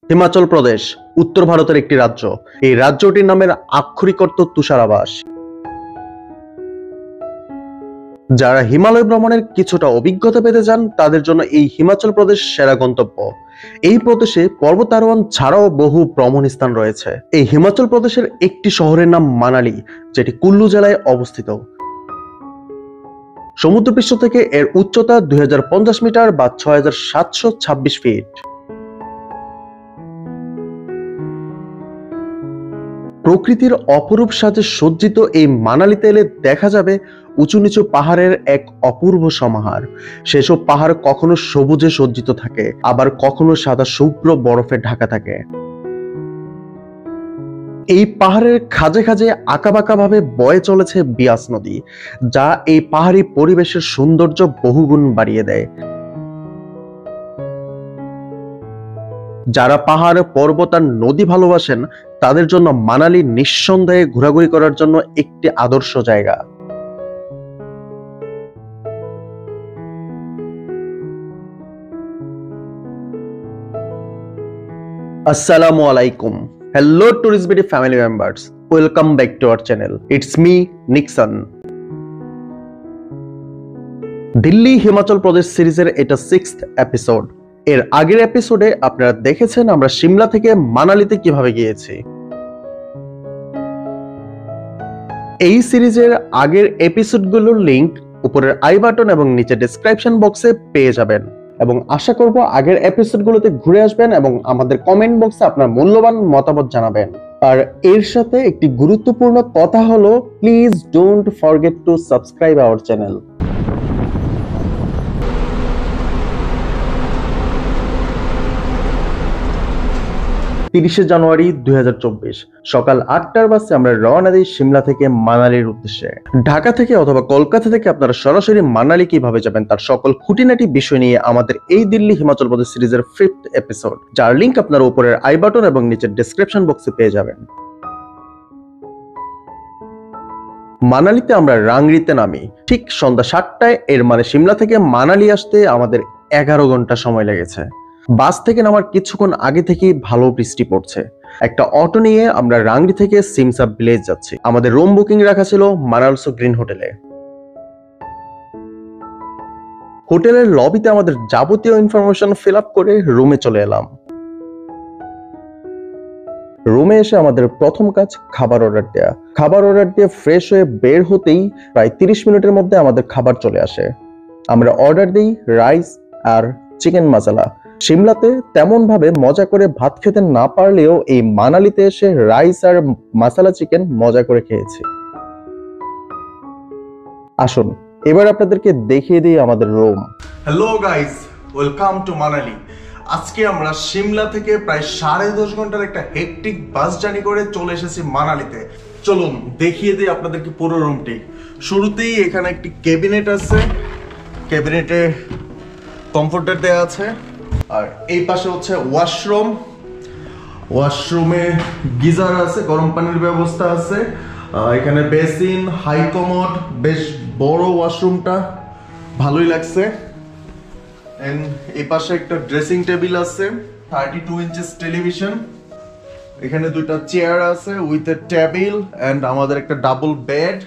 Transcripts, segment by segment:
হিমাচল প্রদেশ উত্তর ভারতের একটি রাজ্য। এই রাজ্যটির নামের আক্ষরিক অর্থ তুষারাবাস। যারা হিমালয় ভ্রমণের কিছুটা অভিজ্ঞতা পেতে চান তাদের জন্য এই হিমাচল প্রদেশ সেরা গন্তব্য। এই প্রদেশে পর্বতারোহণ ছাড়াও বহু ভ্রমণ স্থান রয়েছে। এই হিমাচল প্রদেশের একটি শহরের নাম মানালি, যেটি কুল্লু জেলায় অবস্থিত। সমুদ্রপৃষ্ঠ থেকে এর উচ্চতা 2050 মিটার বা 6726 ফিট। প্রকৃতির অপরূপ সাজে সজ্জিত এই মানালিতে এলে দেখা যাবে উঁচু নিচু পাহাড়ের এক অপূর্ব সমাহার। সেসব পাহাড় কখনো সবুজে সজ্জিত থাকে, আবার কখনো সাদা শুভ্র বরফে ঢাকা থাকে। এই পাহাড়ের খাঁজে খাঁজে আঁকাবাঁকা ভাবে বয়ে চলেছে বিয়াস নদী, যা এই পাহাড়ি পরিবেশের সৌন্দর্য বহুগুণ বাড়িয়ে দেয়। যারা পাহাড়, পর্বত আর নদী ভালোবাসেন তাদের জন্য মানালি নিঃসন্দেহে ঘোরাঘুরি করার জন্য একটি আদর্শ জায়গা। আসসালামু আলাইকুম। Hello tourist BD family members, welcome back to our channel. It's me Nixon. Delhi Himachal Pradesh সিরিজের এটা 6th এপিসোড। এর আগের এপিসোডে আপনারা দেখেছেন আমরা সিমলা থেকে মানালিতে কিভাবে গিয়েছি। এই সিরিজের আগের এপিসোডগুলোর লিংক উপরের আই বাটন এবং নিচে ডেসক্রিপশন বক্সে পেয়ে যাবেন, এবং আশা করব আগের এপিসোডগুলোতে ঘুরে আসবেন এবং আমাদের কমেন্ট বক্সে আপনার মূল্যবান মতামত জানাবেন। আর এর সাথে একটি গুরুত্বপূর্ণ কথা হলো, please don't forget to subscribe our channel. 30শে জানুয়ারি 2024 সকাল 8টার বাসে আমরা রওনা দিই সিমলা থেকে মানালির উদ্দেশ্যে। ঢাকা থেকে অথবা কলকাতা থেকে আপনারা সরাসরি মানালি কিভাবে যাবেন তার সকল খুঁটিনাটি বিষয় নিয়ে আমাদের এই দিল্লি হিমাচল প্রদেশ সিরিজের 5th এপিসোড, যার লিংক আপনারা উপরের আই বাটন এবং নিচের ডেসক্রিপশন বক্সে পেয়ে যাবেন। মানালিতে আমরা রাংরিতে নামি ঠিক সন্ধ্যা 7টায়। এর মানে সিমলা থেকে মানালি আসতে আমাদের 11 ঘন্টা সময় লেগেছে। বাস থেকে নামার কিছুক্ষণ আগে থেকেই ভালো বৃষ্টি পড়ছে। একটা অটো নিয়ে আমরা রাংরি থেকে সিমসা ভিলেজ যাচ্ছি। আমাদের রুম বুকিং রাখা ছিল মানালসো গ্রিন হোটেলে। হোটেলের লবিতে আমাদের যাবতীয় ইনফরমেশন ফিল আপ করে রুমে চলে এলাম। রুমে এসে আমাদের প্রথম কাজ খাবার অর্ডার দেয়া। খাবার অর্ডার দিয়ে ফ্রেশ হয়ে বের হতেই প্রায় 30 মিনিটের মধ্যে আমাদের খাবার চলে আসে। আমরা অর্ডার দিই রাইস আর চিকেন মশলা। সিমলাতে তেমন ভাবে মজা করে ভাত খেতে না পারলেও এই মানালিতে এসে রাইস আর মশলা চিকেন মজা করে খেয়েছি। আসুন এবার আপনাদেরকে দেখিয়ে দিই আমাদের room. Hello guys, welcome to Manali. আজকে আমরা সিমলা থেকে প্রায় 10.5 ঘন্টার একটা হেক্টিক বাস জার্নি করে চলে এসেছি মানালিতে। চলুন দেখিয়ে দিই আপনাদেরকে পুরো রুমটি। শুরুতেই এখানে একটি ক্যাবিনেট আছে, ক্যাবিনেটে কমফোর্টার দেওয়া আছে। আর এই পাশে হচ্ছে ওয়াশরুম। ওয়াশরুমে গিজার আছে, গরম পানির ব্যবস্থা আছে। এখানে বেসিন, হাই কমোড, বেশ বড় ওয়াশরুমটা, ভালোই লাগছে। এই পাশে একটা ড্রেসিং টেবিল আছে, 32 ইঞ্চিস টেলিভিশন। এখানে দুইটা চেয়ার আছে উইথ এ টেবিল এন্ড আমাদের একটা ডাবল বেড।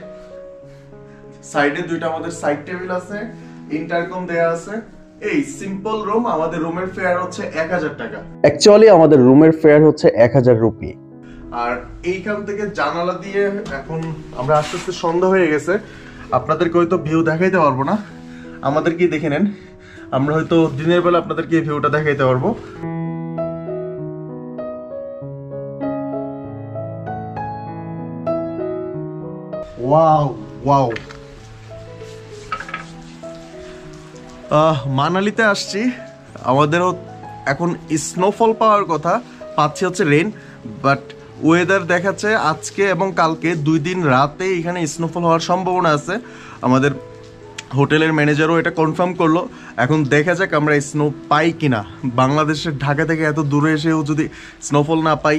সাইডে দুইটা আমাদের সাইড টেবিল আছে, ইন্টারকম দেয়া আছে। এই সিম্পল রুম। আমাদের রুমের ফেয়ার হচ্ছে 1000 টাকা। অ্যাকচুয়ালি আমাদের রুমের ফেয়ার হচ্ছে 1000 রুপি। আর এইখান থেকে জানালা দিয়ে এখন আমরা আস্তে আস্তে সন্ধ্যা হয়ে গেছে, আপনাদেরকে হয়তো ভিউ দেখাইতে পারবো না। আমাদেরকে দেখে নেন, আমরা হয়তো দিনের বেলা আপনাদেরকে ভিউটা দেখাইতে পারবো। Wow wow. মানালিতে আসছি, আমাদেরও এখন স্নোফল পাওয়ার কথা, পাচ্ছি হচ্ছে রেন। বাট ওয়েদার দেখাচ্ছে আজকে এবং কালকে 2 দিন রাতে এখানে স্নোফল হওয়ার সম্ভাবনা আছে। আমাদের হোটেলের ম্যানেজারও এটা কনফার্ম করলো। এখন দেখা যাক আমরা স্নো পাই কিনা। বাংলাদেশের ঢাকা থেকে এত দূরে এসেও যদি স্নোফল না পাই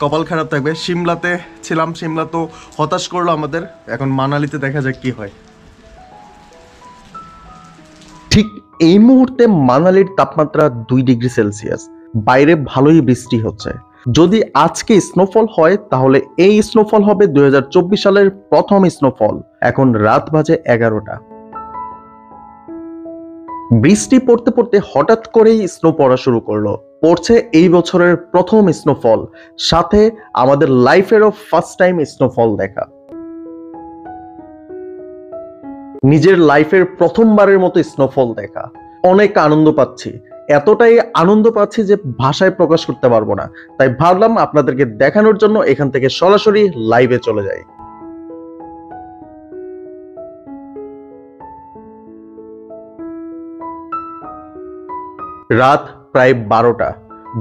কপাল খারাপ থাকবে। সিমলাতে ছিলাম, সিমলা তো হতাশ করলো আমাদের। এখন মানালিতে দেখা যাক কি হয়। ঠিক এই মুহূর্তে মানালির তাপমাত্রা 2 ডিগ্রি সেলসিয়াস, বাইরে ভালোই বৃষ্টি হচ্ছে। যদি আজকে স্নোফল হয় তাহলে এই স্নোফল হবে 2024 সালের প্রথম স্নোফল। এখন রাত বাজে 11টা। বৃষ্টি পড়তে পড়তে হঠাৎ করেই স্নো পড়া শুরু করলো। পড়ছে এই বছরের প্রথম স্নোফল, সাথে আমাদের লাইফেরও ফার্স্ট টাইম স্নোফল দেখা। নিজের লাইফের প্রথমবারের মতো স্নোফল দেখা, অনেক আনন্দ পাচ্ছি। এতটাই আনন্দ পাচ্ছি যে ভাষায় প্রকাশ করতে পারবো না। তাই ভাবলাম আপনাদেরকে দেখানোর জন্য এখান থেকে সরাসরি লাইভে চলে যাই। রাত প্রায় 12টা,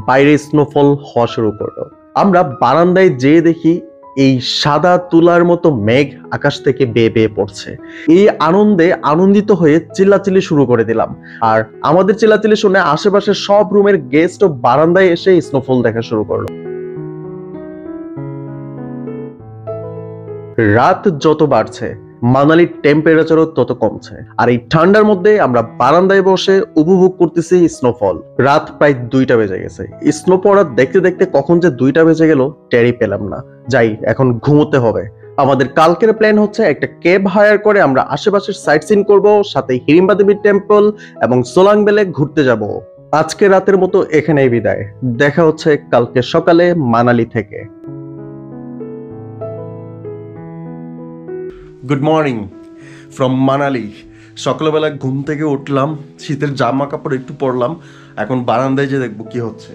বাইরে স্নোফল হওয়া শুরু করলো। আমরা বারান্দায় যেয়ে দেখি এই সাদা তুলার মতো মেঘ আকাশ থেকে বেয়ে বেয়ে পড়ছে। এই আনন্দে আনন্দিত হয়ে চিল্লাচিল্লি শুরু করে দিলাম। আর আমাদের চিল্লাচিল্লি শুনে আশেপাশের সব রুমের গেস্ট ও বারান্দায় এসে স্নোফল দেখা শুরু করলো। রাত যত বাড়ছে মানালির টেম্পারেচারও তত কমছে। আর এই ঠান্ডার মধ্যে আমরা বারান্দায় বসে উপভোগ করতেছি স্নোফল। রাত প্রায় 2টা বেজে গেছে। স্নো পড়া দেখতে দেখতে কখন যে 2টা বেজে গেল টেরই পেলাম না। যাই, এখন ঘুমোতে হবে। আমাদের কালকের প্ল্যান হচ্ছে একটা ক্যাব হায়ার করে আমরা আশেপাশের সাইট সিন করবো, সাথে হিড়িম্বা দেবী টেম্পল এবং সোলাং বেলে ঘুরতে যাব। আজকে রাতের মতো এখানেই বিদায়। দেখা হচ্ছে কালকে সকালে মানালি থেকে। Good morning from Manali. সকালবেলা ঘুম থেকে উঠলাম, শীতের জামা কাপড় একটু পরলাম। এখন বারান্দায় যে দেখবো কি হচ্ছে।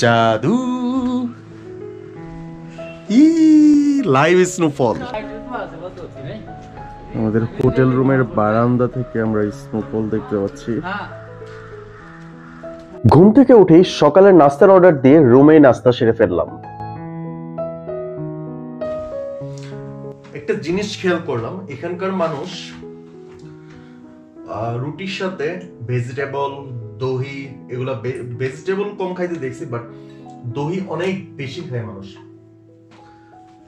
জাদু, লাইভ স্নোফল। আমাদের হোটেল রুমের বারান্দা থেকে আমরা স্নোফল দেখতে পাচ্ছি। ঘুম থেকে উঠেই সকালের নাস্তার অর্ডার দিয়ে রুমে নাস্তা সেরে ফেললাম। একটা জিনিস খেয়াল করলাম, এখানকার মানুষ রুটির সাথে ভেজিটেবল, দহি, এগুলা ভেজিটেবল কম খাইতে দেখছি, বাট দহি অনেক বেশি খায় মানুষ।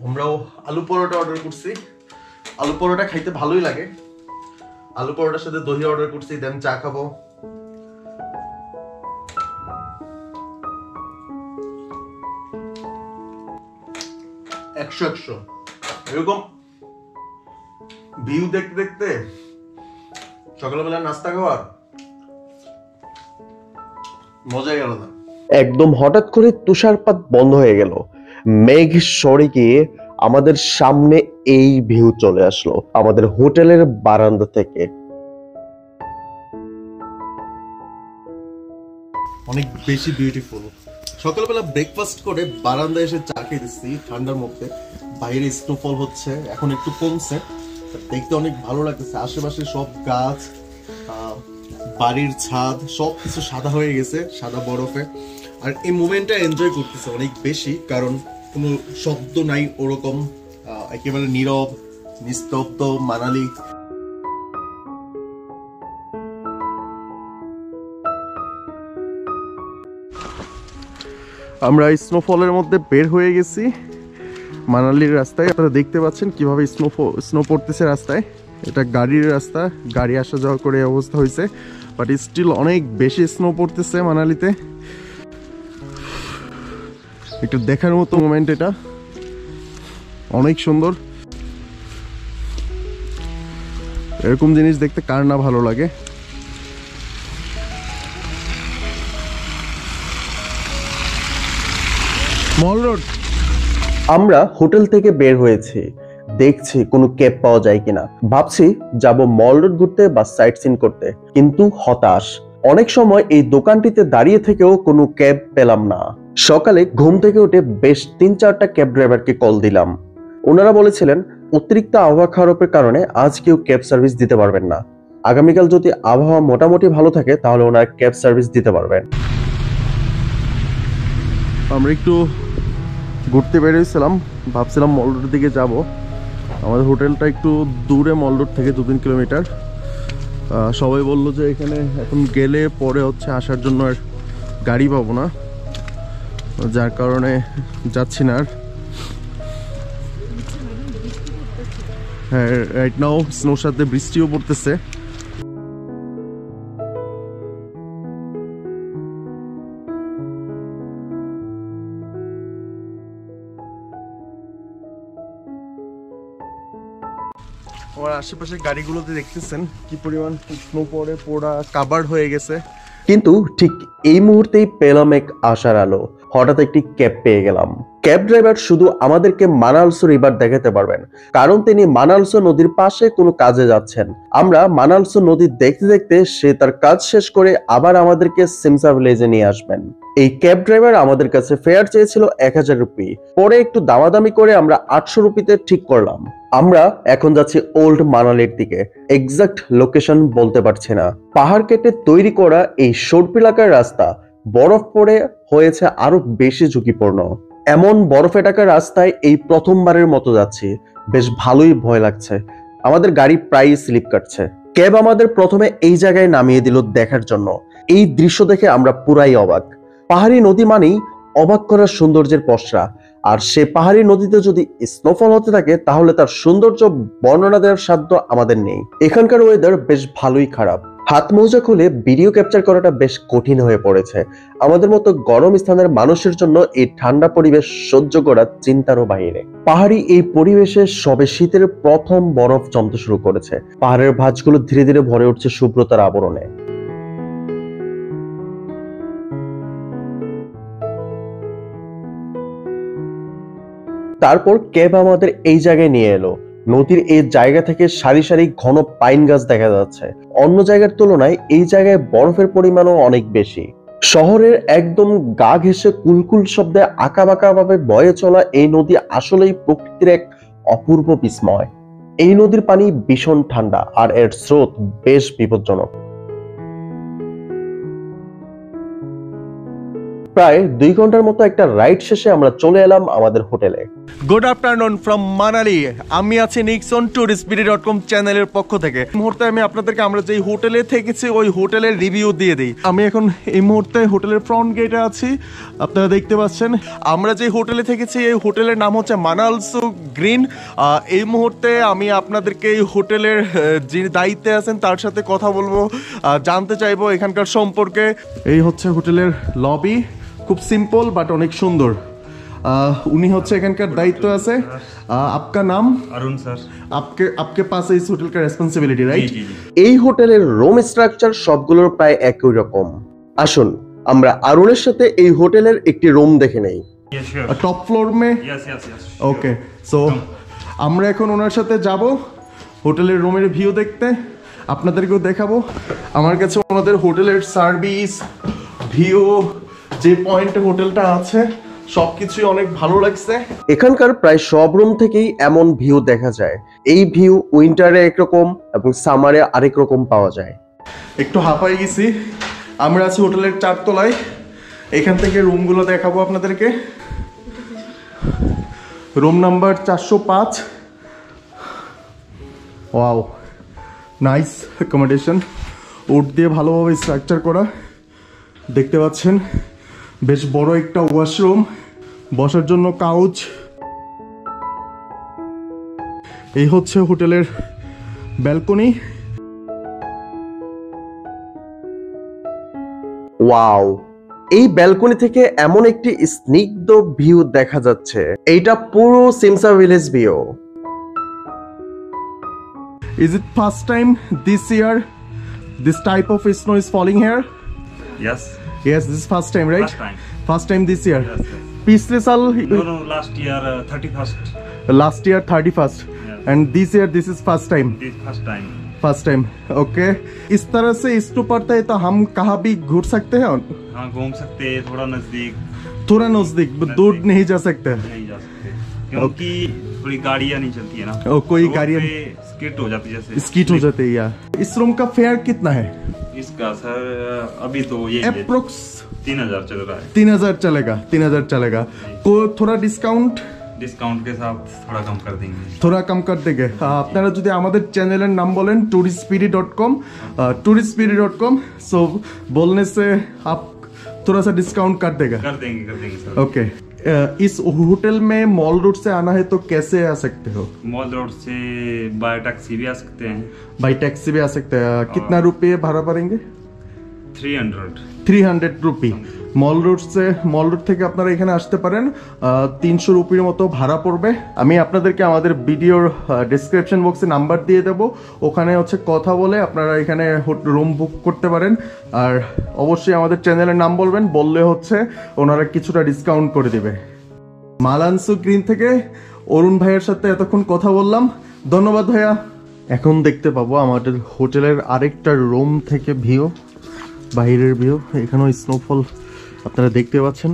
আমরাও আলু পরোটা অর্ডার করছি। আলু পরোটা খাইতে ভালোই লাগে। আলু পরোটার সাথে দহি অর্ডার করছি, দেন চা খাবো। একশো এরকম ভিউ দেখতে দেখতে সকালবেলা নাস্তা খাওয়ার মজাই আলাদা। একদম হঠাৎ করে তুষারপাত বন্ধ হয়ে গেল। মেঘ সরে গিয়ে আমাদের সামনে এই ভিউ চলে আসলো আমাদের হোটেলের বারান্দা থেকে। অনেক বেশি বিউটিফুল। সকালবেলা ব্রেকফাস্ট করে বারান্দায় এসে চা খেতেছি ঠান্ডার মধ্যে। বাইরে স্নোফল হচ্ছে, এখন একটু কমছে, দেখতে অনেক ভালো লাগতেছে। আশেপাশে সব গাছ, বাড়ির ছাদ সবকিছু সাদা হয়ে গেছে, সাদা বরফে। আর এই মোমেন্টটা এনজয় করতেছে অনেক বেশি, কারণ কোনো শব্দ নাই ওরকম, একেবারে নীরব নিস্তব্ধ মানালি। আমরা স্নোফলের মধ্যে বের হয়ে গেছি মানালির রাস্তায়। আপনারা দেখতে পাচ্ছেন কিভাবে স্নো পড়তেছে রাস্তায়। এটা গাড়ির রাস্তা, গাড়ি আসা যাওয়া করে অবস্থা হয়েছে, বাট স্টিল অনেক বেশি স্নো পড়তেছে মানালিতে। একটু দেখার মতো মোমেন্ট, এটা অনেক সুন্দর। এরকম জিনিস দেখতে কার না ভালো লাগে। মল রোড। আমরা হোটেল থেকে বের হয়েছি, দেখছি কোনো ক্যাব পাওয়া যায় কিনা। ভাবছি যাব মল রোড ঘুরতে বা সাইট সিন করতে, কিন্তু হতাশ। অনেক সময় এই দোকানটিতে দাঁড়িয়ে থেকেও কোনো ক্যাব পেলাম না। সকালে ঘুম থেকে উঠে বেশ 3-4টা ক্যাব ড্রাইভারকে কল দিলাম। ওনারা বলেছিলেন অতিরিক্ত আবহাওয়া খারাপের কারণে আজ কেউ ক্যাব সার্ভিস দিতে পারবেন না। আগামীকাল যদি আবহাওয়া মোটামুটি ভালো থাকে তাহলে ওনারা ক্যাব সার্ভিস দিতে পারবেন। আমরা একটু ঘুরতে বেরিয়েছিলাম, ভাবছিলাম মল রোডের দিকে যাব। আমাদের হোটেলটা একটু দূরে মল রোড থেকে 2-3 কিলোমিটার। সবাই বললো যে এখানে এখন গেলে পরে হচ্ছে আসার জন্য আর গাড়ি পাবো না, যার কারণে যাচ্ছি না আর। হ্যাঁ, রাইট নাও স্নোর সাথে বৃষ্টিও পড়তেছে। আমার আশেপাশে গাড়িগুলোতে দেখতেছেন কি পরিমাণ স্নো পড়ে, পোড়া কাভার্ড হয়ে গেছে। কিন্তু ঠিক এই মুহূর্তেই পেলাম এক আশার আলো। হঠাৎ একটি ক্যাব পেয়ে গেলাম। ক্যাব ড্রাইভার শুধু আমাদেরকে মানালসো রিভার দেখাতে পারবেন, কারণ তিনি মানালসো নদীর পাশে কোনো কাজে যাচ্ছেন। আমরা মানালসো নদী দেখতে দেখতে সে তার কাজ শেষ করে আবার আমাদেরকে সিমসা ভিলেজে নিয়ে আসবেন। এই ক্যাব ড্রাইভার আমাদের কাছে ফেয়ার চেয়েছিল 1000 রুপি। পরে একটু দামাদামি করে আমরা 800 রুপিতে ঠিক করলাম। আমরা এখন যাচ্ছি ওল্ড মানালির দিকে। এক্সাক্ট লোকেশন বলতে পারছি না। পাহাড় কেটে তৈরি করা এই সর্পিলাকার রাস্তা বরফ পড়ে হয়েছে আরো বেশি ঝুঁকিপূর্ণ। এমন বরফে ঢাকা রাস্তায় এই প্রথমবারের মতো যাচ্ছি। বেশ ভালোই ভয় লাগছে। আমাদের গাড়ি প্রায় স্লিপ কাটছে। ক্যাব আমাদের প্রথমে এই জায়গায় নামিয়ে দিল দেখার জন্য। এই দৃশ্য দেখে আমরা পুরাই অবাক। পাহাড়ি নদী মানেই অবাক করার সৌন্দর্যের পসরা, আর সে পাহাড়ি নদীতে যদি স্নোফল হতে থাকে তাহলে তার সৌন্দর্য বর্ণনা দেওয়ার সাধ্য আমাদের নেই। এখানকার ওয়েদার বেশ ভালোই খারাপ। হাত মোজা খুলে ভিডিও ক্যাপচার করাটা বেশ কঠিন হয়ে পড়েছে। আমাদের মতো গরম স্থানের মানুষের জন্য এই ঠান্ডা পরিবেশ সহ্য করা চিন্তারও বাইরে। পাহাড়ি এই পরিবেশে সবে শীতের প্রথম বরফ জমতে শুরু করেছে। পাহাড়ের ভাঁজগুলো ধীরে ধীরে ভরে উঠছে শুভ্রতার আবরণে। তারপর ক্যাব আমাদের এই জায়গায় নিয়ে এলো। নদীর এই জায়গা থেকে সারি সারি ঘন পাইন গাছ দেখা যাচ্ছে। অন্য জায়গার তুলনায় এই জায়গায় বরফের পরিমাণও অনেক বেশি। শহরের একদম গা ঘেঁষে কুলকুল শব্দে আঁকাবাঁকা ভাবে বয়ে চলা এই নদী আসলেই প্রকৃতির এক অপূর্ব বিস্ময়। এই নদীর পানি ভীষণ ঠান্ডা আর এর স্রোত বেশ বিপজ্জনক। প্রায় 2 ঘন্টার মতো একটা রাইড শেষে আমরা চলে এলাম আমাদের হোটেলে। Good afternoon from Manali. আমি আছি নিক্সন touristbd.com চ্যানেলের পক্ষ থেকে। এই মুহূর্তে আমি আপনাদেরকে আমরা যেই হোটেলে থেকেছি ওই হোটেলের রিভিউ দিয়ে দিই। আমি এখন এই মুহূর্তে হোটেলের ফ্রন্ট গেটে আছি, আপনারা দেখতে পাচ্ছেন। আমরা যে হোটেলে থেকেছি এই হোটেলের নাম হচ্ছে মানালসো গ্রিন। এই মুহূর্তে আমি আপনাদেরকে এই হোটেলের যিনি দায়িত্বে আছেন তার সাথে কথা বলবো, জানতে চাইবো এখানকার সম্পর্কে। এই হচ্ছে হোটেলের লবি, খুব সিম্পল বাট অনেক সুন্দর। उन्हीं होच्छे एखानकार दायित्व आछे। आपका नाम? अरुण सर। आपके पास इस होटल का रेसपन्सिबिलिटी राइट? এই হোটেলের রুম স্ট্রাকচার সবগুলোর প্রায় একই রকম। আসুন আমরা আরুণের সাথে এই হোটেলের একটি রুম দেখে নেই। টপ ফ্লোর মে? Yes yes yes. Okay, so আমরা এখন ওনার সাথে যাব হোটেলের রুমের ভিউ দেখতে, আপনাদেরকেও দেখাবো। আমার কাছে ওনাদের হোটেলের সার্ভিস, ভিউ, যে পয়েন্টে হোটেলটা আছে সবকিছুই অনেক ভালো লাগছে। এখানকার প্রায় সব রুম থেকেই এমন ভিউ দেখা যায়। এই ভিউ উইন্টারে একরকম এবং সামারে আরেক রকম পাওয়া যায়। একটু হাঁপাই গেছি। আমরা আছি হোটেলের 4 তলায়। এখান থেকে রুমগুলো দেখাবো আপনাদেরকে। Room number 405। Wow, nice accommodation. Wood দিয়ে ভালোভাবে স্ট্রাকচার করা, দেখতে পাচ্ছেন। বেশ বড় একটা ওয়াশরুম, বসার জন্য কাউচ। এই হচ্ছে হোটেলের ব্যালকনি। ওয়াও, এই ব্যালকনি থেকে এমন একটি স্নিগ্ধ ভিউ দেখা যাচ্ছে। এইটা পুরো Simsa village view. Is it first time this year this type of snow is falling here? Yes. Yes, this is first time, right? First time. First time this year. Yes, yes. पिछले साल No, last year 31st. last year 31st, Yes. and this year this is first time. This first time. First time, okay. इस तरह से snow पड़ता है तो हम कहाँ भी घूम सकते हैं? हाँ, घूम सकते हैं, थोड़ा नजदीक थोड़ा नजदीक, दूर नहीं जा सकते। नहीं जा सकते क्योंकि थोड़ी गाड़ियाँ नहीं चलती है ना। कोई रोड गाड़ियाँ पे स्किट हो जाती है, जैसे स्कीट हो जाते हैं। यार इस रूम का फेयर कितना है? इसका सर अभी तो ये अप्रोक्स 3000 चल रहा है। 3000 चलेगा, 3000 चलेगा। को थोड़ा डिस्काउंट डिस्काउंट के साथ थोड़ा कम कर देंगे। थोड़ा कम कर देंगे। আপনারা যদি আমাদের চ্যানেলের নাম বলেন touristbd.com, सो बोलने से आप थोड़ा सा डिस्काउंट कर देगा। कर देंगे सर। ओके। इस होटल में मॉल रोड से आना है तो कैसे आ सकते हो? मॉल रोड से बाय टैक्सी भी आ सकते हैं। बाई टैक्सी भी आ सकते हैं। कितना रुपये भाड़ा पड़ेंगे? 300। 300 রুপি। মল রোড থেকে আপনারা এখানে আসতে পারেন, 300 রুপির মতো ভাড়া পড়বে। আমি আপনাদেরকে আমাদের ভিডিওর ডেসক্রিপশন বক্সে নাম্বার দিয়ে দেব, ওখানে হচ্ছে কথা বলে আপনারা এখানে রুম বুক করতে পারেন। আর অবশ্যই আমাদের চ্যানেলের নাম বলবেন, বললে হচ্ছে ওনারা কিছুটা ডিসকাউন্ট করে দিবে। মালানসু গ্রিন থেকে অরুণ ভাইয়ের সাথে এতক্ষণ কথা বললাম, ধন্যবাদ ভাইয়া। এখন দেখতে পাবো আমাদের হোটেলের আরেকটা রুম থেকে ভিউ, বাইরের ভিউ। এখানেও স্নোফল আপনারা দেখতে পাচ্ছেন,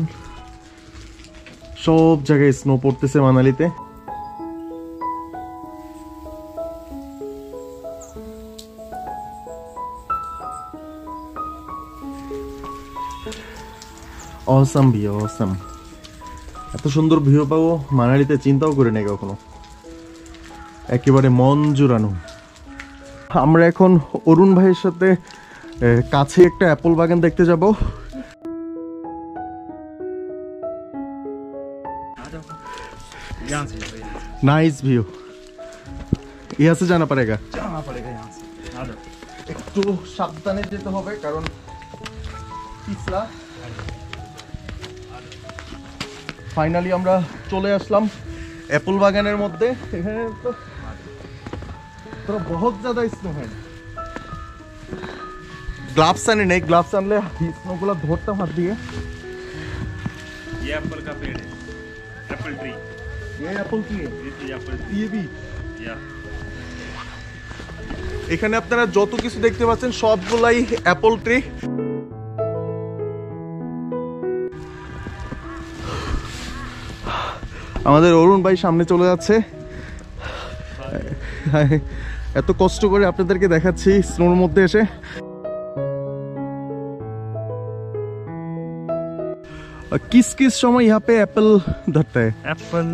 সব জায়গায় স্নো পড়তেছে মানালিতে। Awesome view, awesome. এত সুন্দর ভিউ পাবো মানালিতে চিন্তাও করে নেই কখনো, একেবারে মন জুড়ানো। আমরা এখন অরুণ ভাইয়ের সাথে কাছে একটা অ্যাপল বাগান দেখতে যাব। यहाँ से नाइस व्यू, यहाँ से जाना पड़ेगा। यहाँ से आ जाओ। একটু সাবধানে যেতে হবে কারণ পিছলা। ফাইনালি আমরা চলে আসলাম অ্যাপল বাগানের মধ্যে। এখানে তো বহুত ज़्यादा স্নো হয়। গ্লাভস আনি নেই, গ্লাভস আনলে স্নোগুলো ধরতাম হাত দিয়ে। ये एप्पल का पेड़ है, एप्पल ट्री। ये एप्पल की है, ये एप्पल ये भी। या এখানে আপনারা যত কিছু দেখতে পাচ্ছেন সবগুলাই অ্যাপল ট্রি। আমাদের অরুণ ভাই সামনে চলে যাচ্ছে। এত কষ্ট করে আপনাদেরকে দেখাচ্ছি স্নোর মধ্যে এসে। किस किस समय यहाँ पे एप्पल धरता है? एप्पल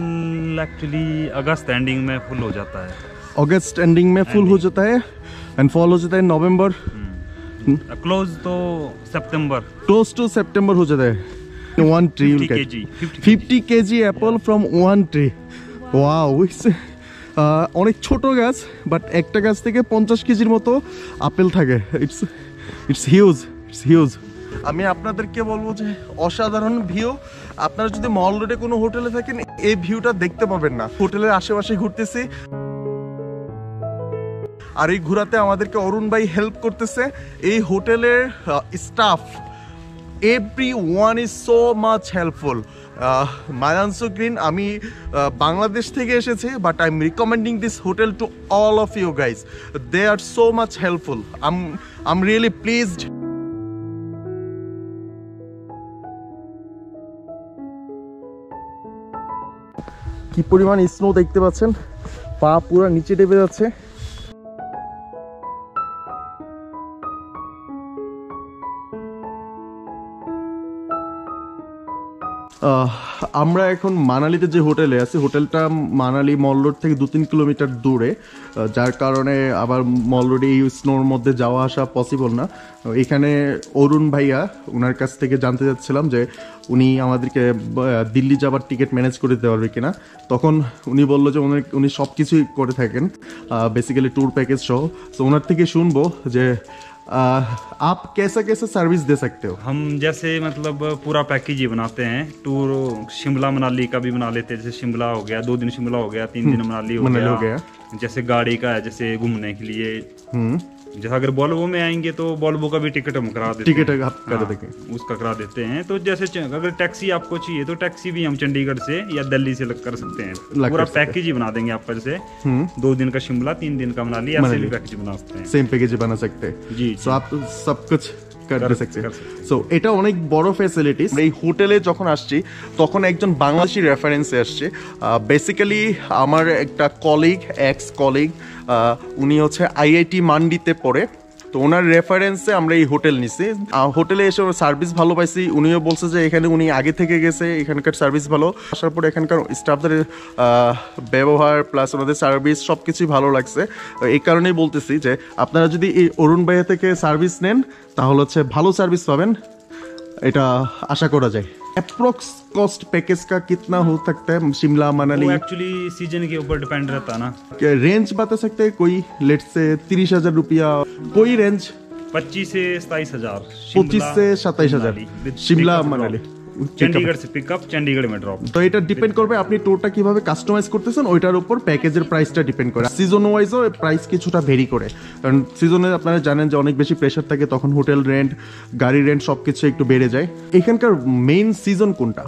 एक्चुअली अगस्त एंडिंग में फुल हो जाता है। अगस्त एंडिंग में फुल हो जाता है एंड फॉल हो जाता है नवंबर, क्लोज तो सितंबर। क्लोज टू सितंबर हो जाता है। 1 tree 50 kg 50 kg apple from 1 tree. Wow, অনেক ছোট গাছ, বাট একটা গাছ থেকে 50 কেজির মতো আপেল থাকে। It's huge. আমি আপনাদেরকে বলবো যে অসাধারণ ভিউ। আপনারা যদি মল রোডে কোনো হোটেলে থাকেন এই ভিউটা দেখতে পাবেন না। হোটেলের আশেপাশে ঘুরতেছি আর এই ঘোরাতে আমাদেরকে অরুণ ভাই হেল্প করতেছে। এই হোটেলের staff everyone is so much helpful. মালানসু গ্রিন, আমি বাংলাদেশ থেকে এসেছি, but I am recommending this hotel to all of you guys. They are so much helpful. I am really pleased. কি পরিমাণ স্নো দেখতে পাচ্ছেন, পা পুরো নিচে ডেবে যাচ্ছে। আমরা এখন মানালিতে যে হোটেলে আছি, হোটেলটা মানালি মল রোড থেকে 2-3 কিলোমিটার দূরে, যার কারণে আবার মল রোডে এই স্নোর মধ্যে যাওয়া আসা পসিবল না। এখানে অরুণ ভাইয়া, ওনার কাছ থেকে জানতে চাচ্ছিলাম যে উনি আমাদেরকে দিল্লি যাবার টিকিট ম্যানেজ করে দিতে পারবে কিনা। তখন উনি বললো যে উনি সব কিছুই করে থাকেন, বেসিক্যালি ট্যুর প্যাকেজ সহ। তো ওনার থেকে শুনবো যে आप कैसा कैसा सर्विस दे सकते हो? हम जैसे मतलब पूरा पैकेज ही बनाते हैं। टूर शिमला मनाली का भी बना लेते हैं। जैसे शिमला हो गया, 2 दिन शिमला हो गया, 3 दिन मनाली हो गया। जैसे गाड़ी का है, जैसे घूमने के लिए। जैसे अगर वॉल्वो में आएंगे तो वॉल्वो का भी टिकट हम करा देते हैं। टिकट आप करा देंगे? उसका करा देते हैं। तो जैसे अगर टैक्सी आपको चाहिए तो टैक्सी भी हम चंडीगढ़ से या दिल्ली से कर सकते हैं। पूरा पैकेज ही बना देंगे आपका। जैसे 2 दिन का शिमला, 3 दिन का मनाली, ऐसे भी पैकेज बना सकते हैं। सेम पैकेज बना सकते हैं जी। तो आप सब कुछ করতে सकते हैं। সো এটা অনেক বড় ফ্যাসিলিটিস। এই হোটেলে যখন আসছি তখন একজন বাংলাদেশি রেফারেন্সে আসছে। বেসিক্যালি আমার একটা কলিগ, এক্স কলিগ, উনি হচ্ছে আইআইটি মান্ডিতে পড়ে। তো ওনার রেফারেন্সে আমরা এই হোটেল নিছি। হোটেলে এসে সার্ভিস ভালো পাইছি। উনিও বলছে যে এখানে উনি আগে থেকে গেছে, এখানকার সার্ভিস ভালো। আসার পরে এখানকার স্টাফদের ব্যবহার প্লাস ওনাদের সার্ভিস সব কিছুই ভালো লাগছে। এই কারণেই বলতেছি যে আপনারা যদি এই অরুণ ভাইয়া থেকে সার্ভিস নেন তাহলে হচ্ছে ভালো সার্ভিস পাবেন, এটা আশা করা যায়। अप्रोक्स कॉस्ट पैकेज का कितना हो सकता है शिमला मनाली? एक्चुअली सीजन के ऊपर डिपेंड रहता है ना। रेंज बता सकते हैं कोई? लेट्स से 30,000 रुपया, कोई रेंज 25 से 27,000। 25 से 27,000 शिमला मनाली चंडीगढ़ से पिकअप, चंडीगढ़ में ड्रॉप। তো এটা ডিপেন্ড করবে আপনি ট্যুরটা কিভাবে কাস্টমাইজ করতেছেন, ওইটার উপর প্যাকেজের প্রাইসটা ডিপেন্ড করে। সিজন ওয়াইজও প্রাইস কিছুটা ভেরি করে, কারণ সিজনে আপনারা জানেন যে অনেক বেশি প্রেশার থাকে, তখন হোটেল রেন্ট, গাড়ি রেন্ট সবকিছু একটু বেড়ে যায়। এখানকার মেইন সিজন কোনটা?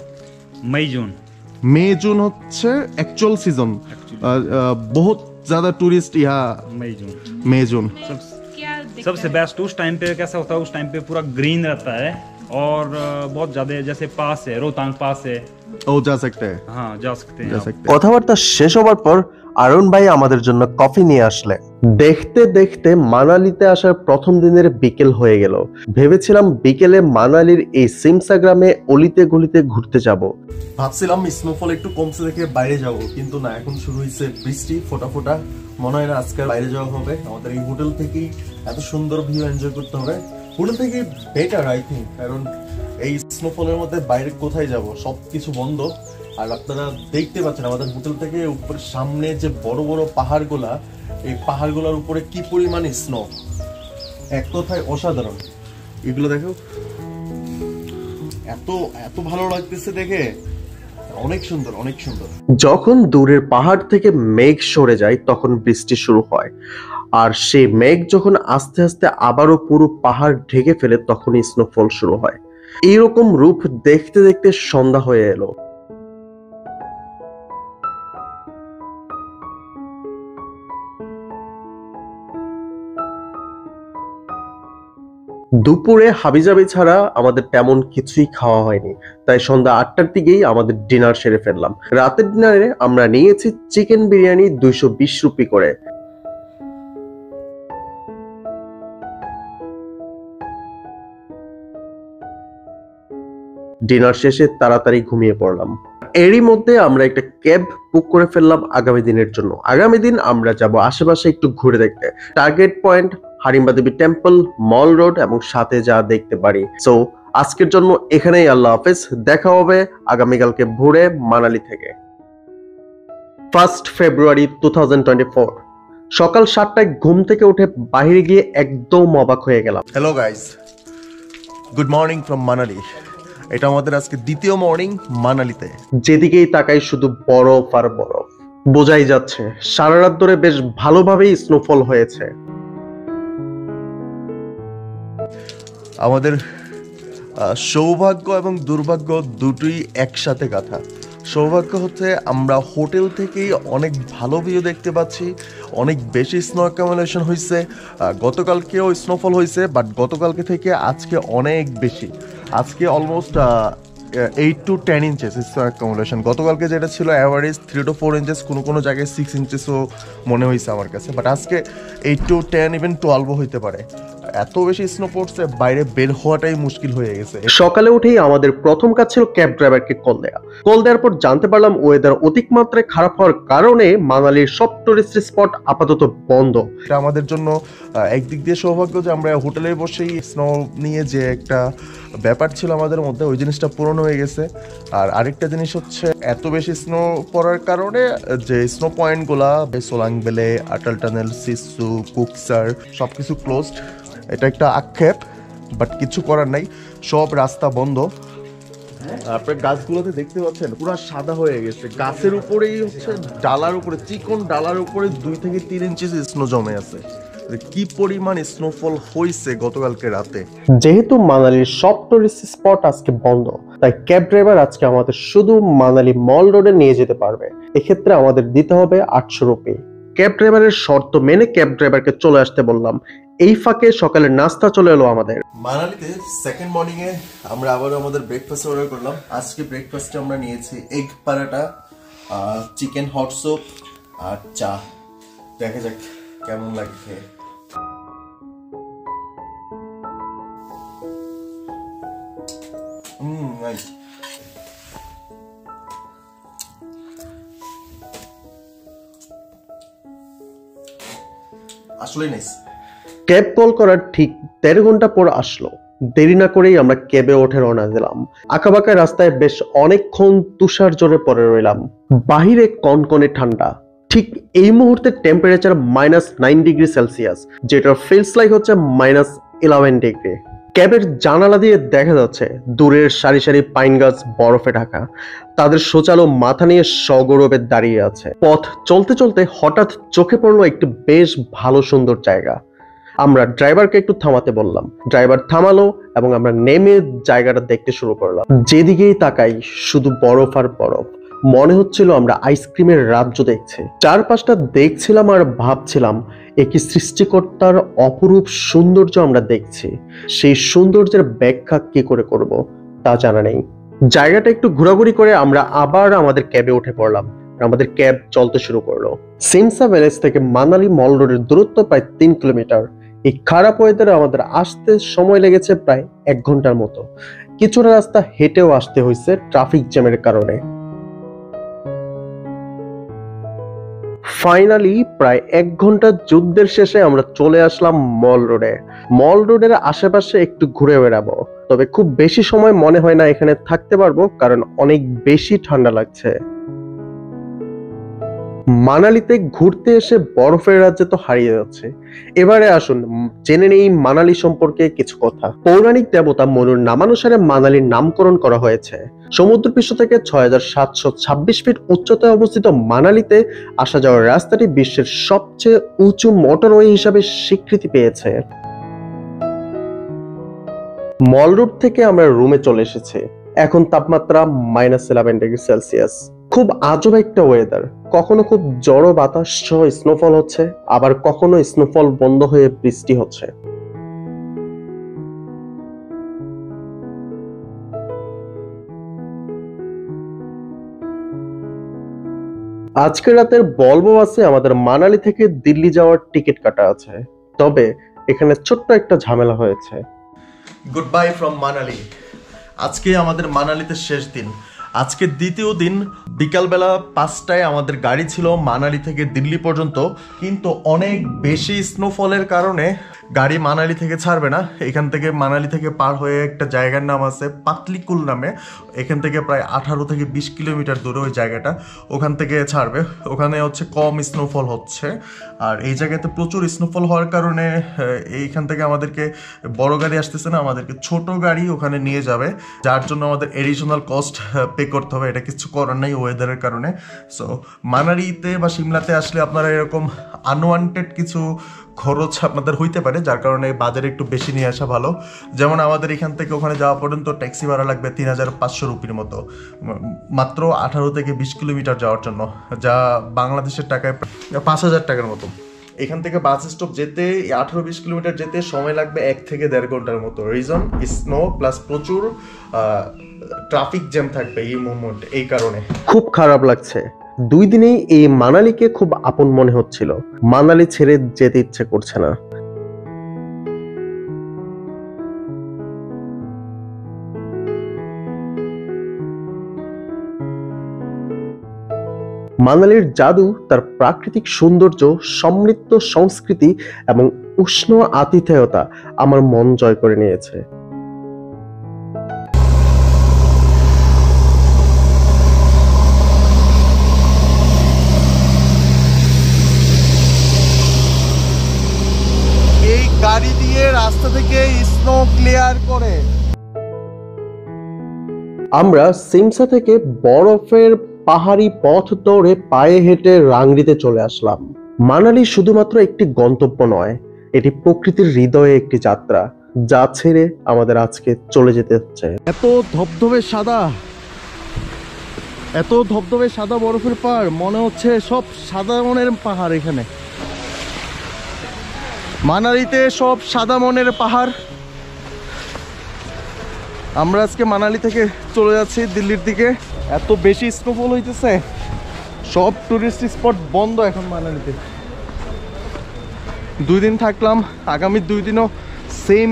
मई जून। মে জুন হচ্ছে অ্যাকচুয়াল সিজন, বহুত ज़्यादा टूरिस्ट यहाँ मई जून मई जून। सबसे बेस्ट उस टाइम पे कैसा होता है, उस टाइम पे पूरा ग्रीन रहता है और बहुत ज्यादा, जैसे पास है रोहतांग पास है, ओ जा सकते हैं, हाँ जा सकते हैं जा आप। सकते हैं। কথাবার্তা শেষ হবার পর আরুণ ভাই আমাদের জন্য কফি নিয়ে আসলেন। দেখতে দেখতে মানালিতে আসার প্রথম দিনের বিকেল হয়ে গেল। ভেবেছিলাম বিকেলে মানালির এই সিমসা গ্রামে অলিতে গলিতে ঘুরতে যাব। ভাবছিলাম স্নোফল একটু কমছে দেখে বাইরে যাব, কিন্তু না, এখন শুরু হয়েছে বৃষ্টি ফোটা ফোটা। মনে হয় না আজকে বাইরে যাওয়া হবে, আমাদের এই হোটেল থেকেই এত সুন্দর ভিউ এনজয় করতে হবে। হোটেল থেকে বেটার আই থিঙ্ক, কারণ এই স্নোফলের মধ্যে বাইরে কোথায় যাব, সবকিছু বন্ধ। আর আপনারা দেখতে পাচ্ছেন আমাদের হোটেল থেকে উপরে সামনে যে বড় বড় পাহাড়গুলা, এই পাহাড়গুলোর উপরে কি পরিমাণ স্নো, এক কথায় অসাধারণ। এগুলো দেখো, এত এত ভালো লাগতেছে দেখে, অনেক সুন্দর অনেক সুন্দর। যখন দূরের পাহাড় থেকে মেঘ সরে যায় তখন বৃষ্টি শুরু হয়, আর সেই মেঘ যখন আস্তে আস্তে আবারও পুরো পাহাড় ঢেকে ফেলে তখনই স্নোফল শুরু হয়। এইরকম রূপ দেখতে দেখতে সন্ধ্যা হয়ে এলো। দুপুরে হাবিজাবি ছাড়া আমাদের তেমন কিছুই খাওয়া হয়নি, তাই সন্ধ্যা 8টার দিকেই আমাদের ডিনার সেরে ফেললাম। রাতের ডিনারে আমরা নিয়েছি চিকেন বিরিয়ানি 220 রুপি করে। ডিনার শেষে তাড়াতাড়ি ঘুমিয়ে পড়লাম। এরই মধ্যে আমরা একটা ক্যাব বুক করে ফেললাম আগামী দিনের জন্য। আগামী দিন আমরা যাব আশেপাশে একটু ঘুরে দেখতে, টার্গেট পয়েন্ট হারিম্বা দেবী টেম্পল, মল রোড এবং সাথে যা দেখতে পারি। সো আজকের জন্য এখানেই আল্লাহ হাফেজ, দেখা হবে আগামীকালকে ভোরে মানালি থেকে। 1 ফেব্রুয়ারি 2024 সকাল 7টায় ঘুম থেকে উঠে বাইরে গিয়ে একদম অবাক হয়ে গেলাম। Hello guys, good morning from Manali. এটা আমাদের আজকে দ্বিতীয় মর্নিং মানালিতে। যেদিকেই তাকাই শুধু বরফ আর বরফ, বোঝাই যাচ্ছে সারা রাত ধরে বেশ ভালোভাবেই স্নোফল হয়েছে। আমাদের সৌভাগ্য এবং দুর্ভাগ্য দুটোই একসাথে গাথা। সৌভাগ্য হচ্ছে আমরা হোটেল থেকেই অনেক ভালো ভিউ দেখতে পাচ্ছি, অনেক বেশি স্নো অ্যাকুমুলেশন হয়েছে। গতকালকেও স্নোফল হয়েছে, বাট গতকালকে থেকে আজকে অনেক বেশি। আজকে almost 8 to 10 inches snow accumulation. গতকালকে যেটা ছিল অ্যাভারেজ 3 to 4 ইঞ্চেস, কোনো জায়গায় 6 ইঞ্চেসও মনে হয়েছে আমার কাছে, বাট আজকে 8 to 10 ইভেন 12ও হইতে পারে। এত বেশি স্নো পড়ছে, বাইরে বের হওয়াটাই মুশকিল হয়ে গেছে। সকালে উঠেই আমাদের প্রথম কাজ ছিল ক্যাব ড্রাইভারকে কল দেওয়ার পর জানতে পারলাম ওয়েদার অধিক মাত্রায় খারাপ হওয়ার কারণে মানালির সব টুরিস্ট স্পট আপাতত বন্ধ। এটা আমাদের জন্য একদিক দিয়ে সৌভাগ্য যে আমরা হোটেলে বসেই স্নো নিয়ে যে একটা ব্যাপার ছিল আমাদের মধ্যে, ওই জিনিসটা পূরণ হয়ে গেছে। আর আরেকটা জিনিস হচ্ছে এত বেশি স্নো পড়ার কারণে যে স্নো পয়েন্টগুলা সোলাং বেলে, আটাল টানেল, সিসু, কুকসার সবকিছু ক্লোজড। এটা একটা আক্ষেপ, বাট কিছু করার নাই, সব রাস্তা বন্ধ। আপনার গাছগুলোতে দেখতে পাচ্ছেন পুরো সাদা হয়ে গেছে, গাছের উপরেই হচ্ছে ডালার উপরে, চিকন ডালার উপরে 2 থেকে 3 ইঞ্চি স্নো জমে আছে। কি পরিমাণ স্নোফল হয়েছে গতকালকে রাতে। যেহেতু মানালির সব টুরিস্ট স্পট আজকে বন্ধ, তাই ক্যাব ড্রাইভার আজকে আমাদের শুধু মানালি মল রোডে নিয়ে যেতে পারবে। এক্ষেত্রে আমাদের দিতে হবে 800 রুপি। ক্যাব ড্রাইভারের শর্ত মেনে ক্যাব ড্রাইভারকে চলে আসতে বললাম। এই ফাঁকে সকালের নাস্তা চলে এলো আমাদের। মানালিতে সেকেন্ড মর্নিং এ আমরা আবারও আমাদের ব্রেকফাস্ট অর্ডার করলাম। আজকে ব্রেকফাস্টে আমরা নিয়েছি এগ পরাটা, চিকেন হট স্যুপ আর চা। দেখা যাক কেমন লাগে খেয়ে। নাইস। আসলেই নাইস। ক্যাব কল করার ঠিক 13 ঘন্টা পর আসলো। দেরি না করেই আমরা ক্যাবে উঠে রওনা দিলাম। আঁকাবাঁকা রাস্তায় বেশ অনেকক্ষণ তুষার জোরে পড়ে রইলাম। বাহিরে কনকনে ঠান্ডা। ঠিক এই মুহূর্তে টেম্পারেচার -9 ডিগ্রি সেলসিয়াস, যেটা ফিলস লাইক হচ্ছে 11 ডিগ্রি। ক্যাবের জানালা দিয়ে দেখা যাচ্ছে দূরের সারি সারি পাইন গাছ বরফে ঢাকা, তাদের সোচালো মাথা নিয়ে সগৌরবে দাঁড়িয়ে আছে। পথ চলতে চলতে হঠাৎ চোখে পড়লো একটি বেশ ভালো সুন্দর জায়গা। আমরা ড্রাইভারকে একটু থামাতে বললাম, ড্রাইভার থামালো এবং আমরা নেমে জায়গাটা দেখতে শুরু করলাম। যেদিকেই তাকাই শুধু বরফ আর বরফ, মনে হচ্ছিল আমরা আইসক্রিমের রাজ্য দেখছি। চারপাশটা দেখছিলাম আর ভাবছিলাম একই সৃষ্টিকর্তার অপরূপ সৌন্দর্য আমরা দেখছি। সেই সৌন্দর্যের ব্যাখ্যা কি করে করব তা জানা নেই। জায়গাটা একটু ঘোরাঘুরি করে আমরা আবার আমাদের ক্যাবে উঠে পড়লাম। আমাদের ক্যাব চলতে শুরু করলো। সিমসা ভিলেজ থেকে মানালি মল রোডের দূরত্ব প্রায় 3 কিলোমিটার। এই খারাপ ওয়েদারে আমাদের আসতে সময় লেগেছে প্রায় 1 ঘন্টার মতো। কিছুটা রাস্তা হেঁটেও আসতে হয়েছে ট্রাফিক জ্যামের কারণে। ফাইনালি প্রায় 1 ঘন্টা যুদ্ধের শেষে আমরা চলে আসলাম মল রোডে। মল রোডের আশেপাশে একটু ঘুরে বেড়াবো, তবে খুব বেশি সময় মনে হয় না এখানে থাকতে পারবো, কারণ অনেক বেশি ঠান্ডা লাগছে। মানালিতে ঘুরতে এসে বরফের রাজ্যে তো হারিয়ে যাচ্ছে। এবারে আসুন জেনে নেই মানালি সম্পর্কে কিছু কথা। পৌরাণিক দেবতা মনুর নামানুসারে মানালির নামকরণ করা হয়েছে। সমুদ্রপৃষ্ঠ থেকে ৬৭২৬ ফিট উচ্চতায় অবস্থিত মানালিতে আসা যাওয়ার রাস্তাটি বিশ্বের সবচেয়ে উঁচু মোটরওয়ে হিসাবে স্বীকৃতি পেয়েছে। মল রোড থেকে আমরা রুমে চলে এসেছি। এখন তাপমাত্রা -11 ডিগ্রি সেলসিয়াস। খুব আজব একটা ওয়েদার। কখনো খুব জড়ো বাতাস সহ স্নোফল হচ্ছে, আবার কখনো স্নোফল বন্ধ হয়ে বৃষ্টি হচ্ছে। আজকে রাতের ভলভো বাসে আমাদের মানালি থেকে দিল্লি যাওয়ার টিকিট কাটা আছে, তবে এখানে ছোট্ট একটা ঝামেলা হয়েছে। Good buy from Manali. আজকে আমাদের মানালিতে শেষ দিন। আজকে দ্বিতীয় দিন বিকালবেলা 5টায় আমাদের গাড়ি ছিল মানালি থেকে দিল্লি পর্যন্ত, কিন্তু অনেক বেশি স্নোফলের কারণে গাড়ি মানালি থেকে ছাড়বে না। এখান থেকে মানালি থেকে পার হয়ে একটা জায়গার নাম আছে পাতলিকুল নামে, এখান থেকে প্রায় 18 থেকে 20 কিলোমিটার দূরে ওই জায়গাটা, ওখান থেকে ছাড়বে। ওখানে হচ্ছে কম স্নোফল হচ্ছে, আর এই জায়গাতে প্রচুর স্নোফল হওয়ার কারণে এইখান থেকে আমাদেরকে বড় গাড়ি আসতেছে না, আমাদেরকে ছোট গাড়ি ওখানে নিয়ে যাবে, যার জন্য আমাদের এডিশনাল কস্ট পে করতে হবে। এটা কিছু করার নাই ওয়েদারের কারণে। সো মানালিতে বা সিমলাতে আসলে আপনারা এরকম আনওয়ান্টেড কিছু খরচ আপনাদের হইতে পারে, যার কারণে বাজারে একটু বেশি নিয়ে আসা ভালো। যেমন আমাদের এখান থেকে ওখানে যাওয়া পর্যন্ত ট্যাক্সি ভাড়া লাগবে 3500 রুপির মতো, মাত্র 18 থেকে 20 কিলোমিটার যাওয়ার জন্য, যা বাংলাদেশের টাকায় 5000 টাকার মতো। এখান থেকে বাস স্টপ যেতে 18-20 কিলোমিটার যেতে সময় লাগবে 1 থেকে 1.5 ঘন্টার মতো। রিজন স্নো প্লাস প্রচুর ট্রাফিক জ্যাম থাকবে এই মোমেন্ট, এই কারণে খুব খারাপ লাগছে। 2 দিনেই এই মানালিকে খুব আপন মনে হচ্ছিল। মানালি ছেড়ে যেতে ইচ্ছে করছে না। মানালির জাদু, তার প্রাকৃতিক সৌন্দর্য, সমৃদ্ধ সংস্কৃতি এবং উষ্ণ আতিথেয়তা আমার মন জয় করে নিয়েছে। এই গাড়ি দিয়ে রাস্তা থেকে স্নো ক্লিয়ার করে আমরা সিমসা থেকে বরফের পাহাড়ি পথ ধরে পায়ে হেঁটে রাংরিতে চলে আসলাম। মানালি শুধুমাত্র একটি গন্তব্য নয়, এটি প্রকৃতির হৃদয়ে একটি যাত্রা, যা ছেড়ে আমাদের আজকে চলে যেতে হচ্ছে। এত ধবধবে সাদা, এত ধবধবে সাদা বরফের পাহাড়, মনে হচ্ছে সব সাদা মনের পাহাড়। এখানে মানালিতে সব সাদা মনের পাহাড়। আমরা আজকে মানালি থেকে চলে যাচ্ছি দিল্লির দিকে। এত বেশি স্নোফল হইতেছে, সব টুরিস্ট স্পট বন্ধ এখন মানালিতে। 2 দিন থাকলাম, আগামী 2 দিনও সেম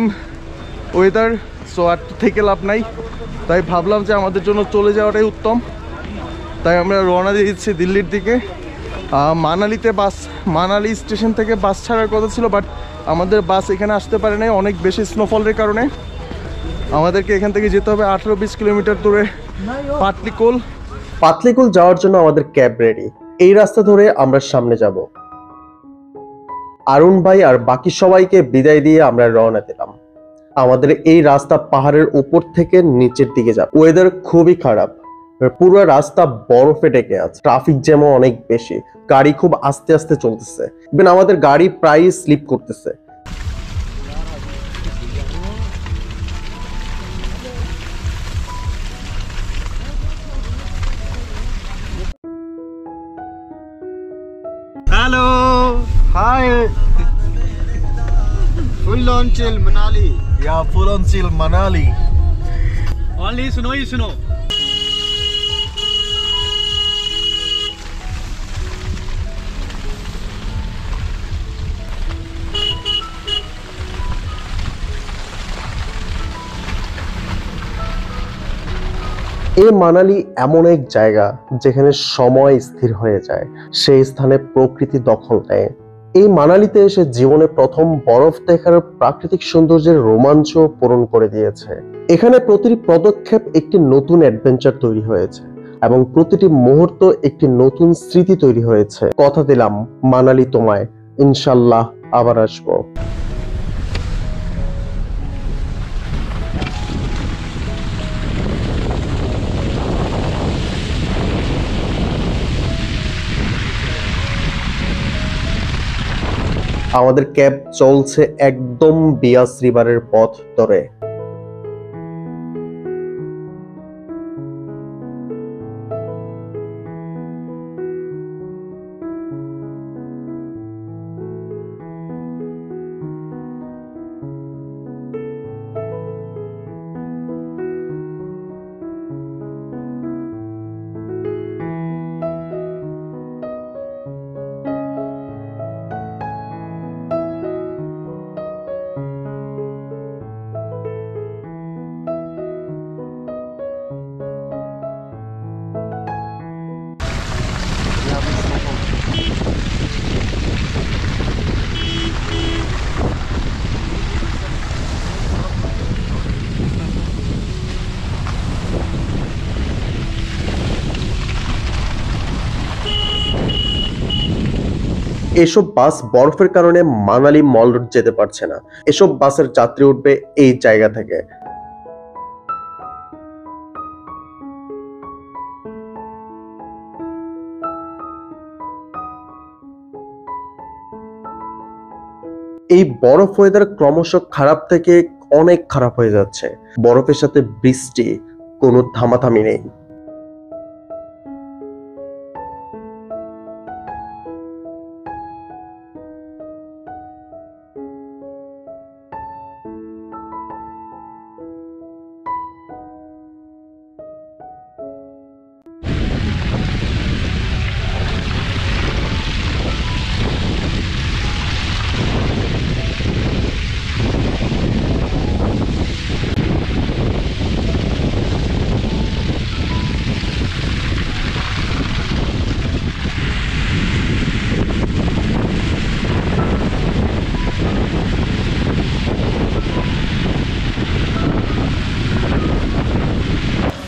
ওয়েদার, সো আর থেকে লাভ নাই। তাই ভাবলাম যে আমাদের জন্য চলে যাওয়াটাই উত্তম। তাই আমরা রওনা দিয়ে দিচ্ছি দিল্লির দিকে। মানালিতে মানালি স্টেশন থেকে বাস ছাড়ার কথা ছিল, বাট আমাদের বাস এখানে আসতে পারে নাই অনেক বেশি স্নোফলের কারণে। আমাদেরকে এখান থেকে যেতে হবে 18-20 কিলোমিটার দূরে পাতলিকুল যাওয়ার জন্য আমাদের ক্যাব রেডি। এই রাস্তা ধরে আমরা সামনে যাব। আরুন ভাই আর বাকি সবাইকে বিদায় দিয়ে আমরা রওনা দিলাম। আমাদের এই রাস্তা পাহাড়ের উপর থেকে নিচের দিকে যাবে। ওয়েদার খুবই খারাপ, পুরো রাস্তা বরফে ঢেকে আছে, ট্রাফিক জ্যামও অনেক বেশি, গাড়ি খুব আস্তে আস্তে চলতেছে, ইভেন আমাদের গাড়ি প্রায় স্লিপ করতেছে। Hello. Hi. Full on chill Manali. Yeah, full on chill Manali. Only snow he snow. এই মানালি এমন এক জায়গা যেখানে সময় স্থির হয়ে যায়, সেই স্থানে প্রকৃতি দখল নেয়। এই মানালিতে এসে জীবনে প্রথম বরফ দেখার প্রাকৃতিক সৌন্দর্যের রোমাঞ্চ পূরণ করে দিয়েছে। এখানে প্রতিটি পদক্ষেপ একটি নতুন অ্যাডভেঞ্চার তৈরি হয়েছে এবং প্রতিটি মুহূর্ত একটি নতুন স্মৃতি তৈরি হয়েছে। কথা দিলাম মানালি তোমায়, ইনশাল্লাহ আবার আসবো। আমাদের ক্যাব চলছে একদম বিয়াস রিভারের পথ ধরে। এসব বাস বরফের কারণে মানালি মল রোড যেতে পারছে না। এসব বাসের যাত্রী উঠবে এই জায়গা থেকে। এই বরফ ওয়েদার ক্রমশ খারাপ থেকে অনেক খারাপ হয়ে যাচ্ছে। বরফের সাথে বৃষ্টি, কোনো থামাথামি নেই।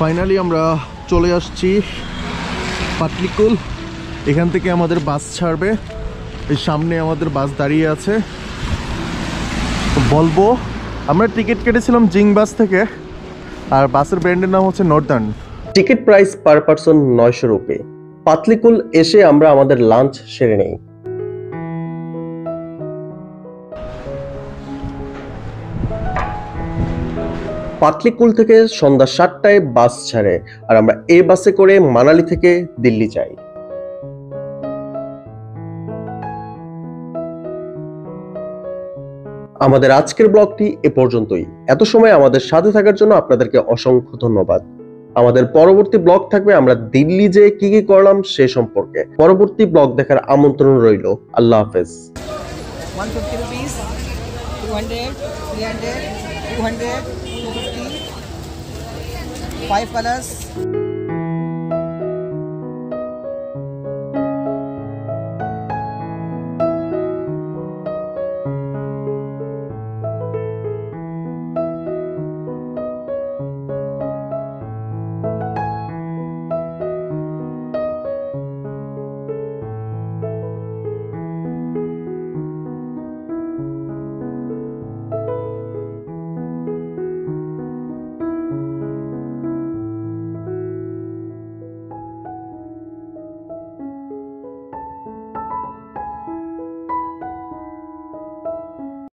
ফাইনালি আমরা চলে আসছি পাটলিকুল। এখান থেকে আমাদের বাস ছাড়বে। এই সামনে আমাদের বাস দাঁড়িয়ে আছে। বলবো আমরা টিকিট কেটেছিলাম জিং বাস থেকে, আর বাসের ব্র্যান্ডের নাম হচ্ছে northern. Ticket price per person 900 rupee. Patlikuhl এসে আমরা আমাদের লাঞ্চ সেরে নেই। পাতলিকুল থেকে সন্ধ্যা 7টায় বাস ছাড়ে, আর আমরা এই বাসে করে মানালি থেকে দিল্লি যাই। আমাদের আজকের ব্লগটি এ পর্যন্তই। এত সময় আমাদের সাথে থাকার জন্য আপনাদেরকে অসংখ্য ধন্যবাদ। আমাদের পরবর্তী ব্লগ থাকবে আমরা দিল্লি যে কি কি করলাম সে সম্পর্কে। পরবর্তী ব্লগ দেখার আমন্ত্রণ রইল। আল্লাহ হাফেজ। 150 rupees, 200, 300, 200, 250, 5 colors.